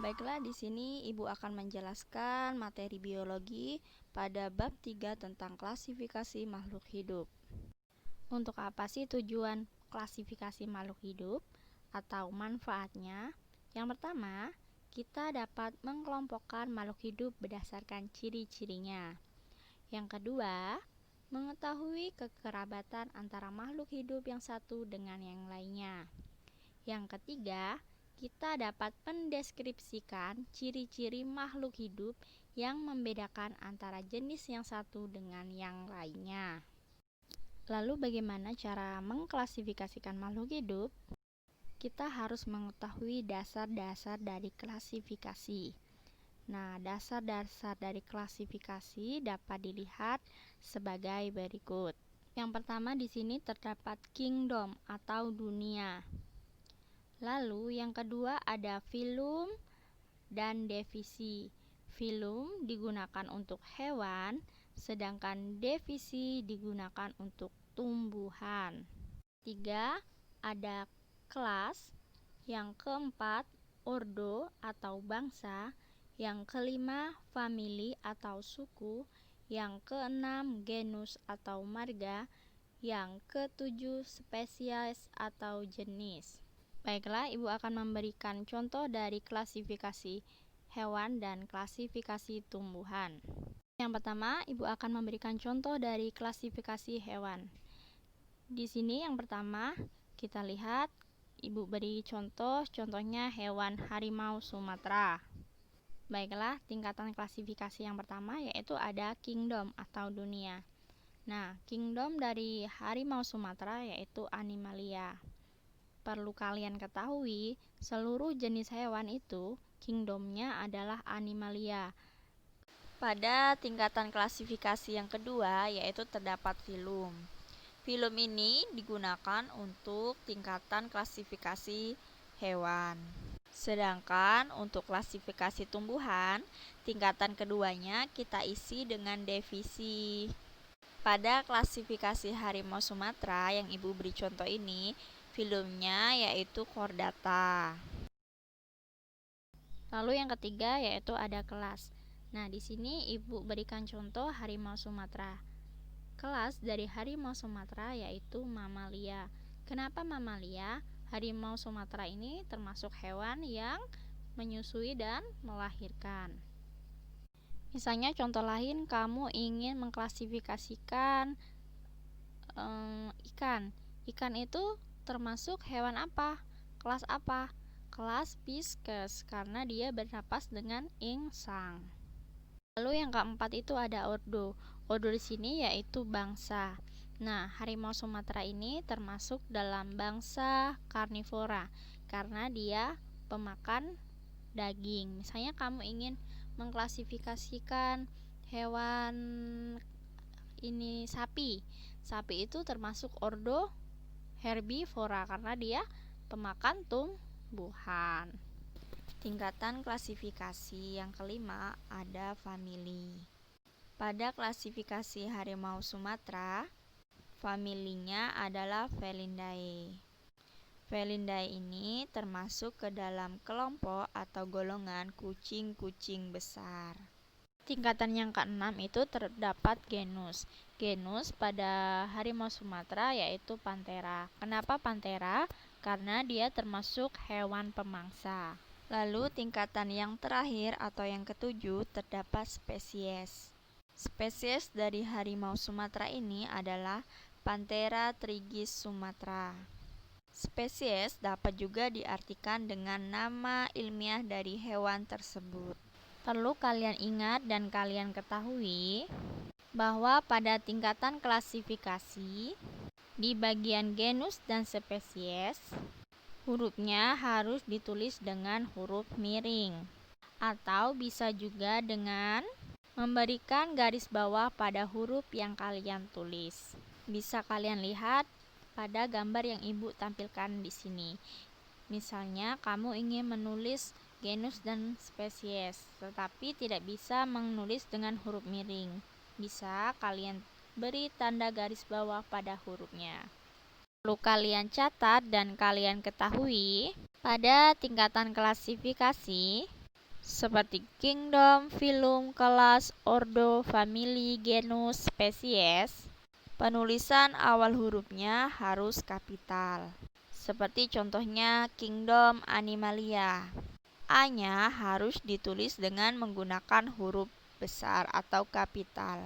Baiklah, di sini Ibu akan menjelaskan materi biologi pada bab 3 tentang klasifikasi makhluk hidup. Untuk apa sih tujuan klasifikasi makhluk hidup atau manfaatnya? Yang pertama, kita dapat mengelompokkan makhluk hidup berdasarkan ciri-cirinya. Yang kedua, mengetahui kekerabatan antara makhluk hidup yang satu dengan yang lainnya. Yang ketiga, kita dapat mendeskripsikan ciri-ciri makhluk hidup yang membedakan antara jenis yang satu dengan yang lainnya. Lalu bagaimana cara mengklasifikasikan makhluk hidup? Kita harus mengetahui dasar-dasar dari klasifikasi. Nah, dasar-dasar dari klasifikasi dapat dilihat sebagai berikut. Yang pertama di sini terdapat kingdom atau dunia. Lalu yang kedua ada filum dan divisi. Filum digunakan untuk hewan, sedangkan divisi digunakan untuk tumbuhan. Tiga, ada kelas. Yang keempat, ordo atau bangsa. Yang kelima, famili atau suku. Yang keenam, genus atau marga. Yang ketujuh, spesies atau jenis. Baiklah, Ibu akan memberikan contoh dari klasifikasi hewan dan klasifikasi tumbuhan. Yang pertama, Ibu akan memberikan contoh dari klasifikasi hewan. Di sini yang pertama, kita lihat Ibu beri contohnya hewan harimau Sumatera. Baiklah, tingkatan klasifikasi yang pertama yaitu ada kingdom atau dunia. Nah, kingdom dari harimau Sumatera yaitu Animalia. Perlu kalian ketahui, seluruh jenis hewan itu kingdomnya adalah Animalia. Pada tingkatan klasifikasi yang kedua yaitu terdapat filum. Filum ini digunakan untuk tingkatan klasifikasi hewan. Sedangkan untuk klasifikasi tumbuhan, tingkatan keduanya kita isi dengan divisi. Pada klasifikasi harimau Sumatera yang Ibu beri contoh ini, filumnya yaitu Chordata. Lalu yang ketiga yaitu ada kelas. Nah, di sini Ibu berikan contoh harimau Sumatera. Kelas dari harimau Sumatera yaitu Mamalia. Kenapa Mamalia? Harimau Sumatera ini termasuk hewan yang menyusui dan melahirkan. Misalnya contoh lain, kamu ingin mengklasifikasikan ikan. Ikan itu termasuk hewan apa? Kelas apa? Kelas Pisces karena dia bernapas dengan insang. Lalu yang keempat itu ada ordo. Ordo di sini yaitu bangsa. Nah, harimau Sumatera ini termasuk dalam bangsa karnivora karena dia pemakan daging. Misalnya kamu ingin mengklasifikasikan hewan ini sapi. Sapi itu termasuk ordo herbivora karena dia pemakan tumbuhan. Tingkatan klasifikasi yang kelima ada famili. Pada klasifikasi harimau Sumatera, familinya adalah Felindae. Felindae ini termasuk ke dalam kelompok atau golongan kucing-kucing besar. Tingkatan yang keenam itu terdapat genus. Genus pada harimau Sumatera yaitu Panthera. Kenapa Panthera? Karena dia termasuk hewan pemangsa. Lalu tingkatan yang terakhir atau yang ketujuh terdapat spesies. Spesies dari harimau Sumatera ini adalah Panthera trigis Sumatra. Spesies dapat juga diartikan dengan nama ilmiah dari hewan tersebut. Perlu kalian ingat dan kalian ketahui bahwa pada tingkatan klasifikasi di bagian genus dan spesies, hurufnya harus ditulis dengan huruf miring atau bisa juga dengan memberikan garis bawah pada huruf yang kalian tulis. Bisa kalian lihat pada gambar yang Ibu tampilkan di sini. Misalnya kamu ingin menulis genus dan spesies, tetapi tidak bisa menulis dengan huruf miring. Bisa kalian beri tanda garis bawah pada hurufnya. Perlu kalian catat dan kalian ketahui, pada tingkatan klasifikasi seperti kingdom, phylum, kelas, ordo, famili, genus, spesies. Penulisan awal hurufnya harus kapital. Seperti contohnya kingdom Animalia. A-nya harus ditulis dengan menggunakan huruf besar atau kapital.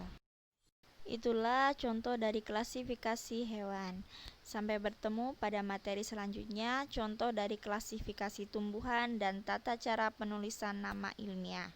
Itulah contoh dari klasifikasi hewan. Sampai bertemu pada materi selanjutnya, contoh dari klasifikasi tumbuhan dan tata cara penulisan nama ilmiah.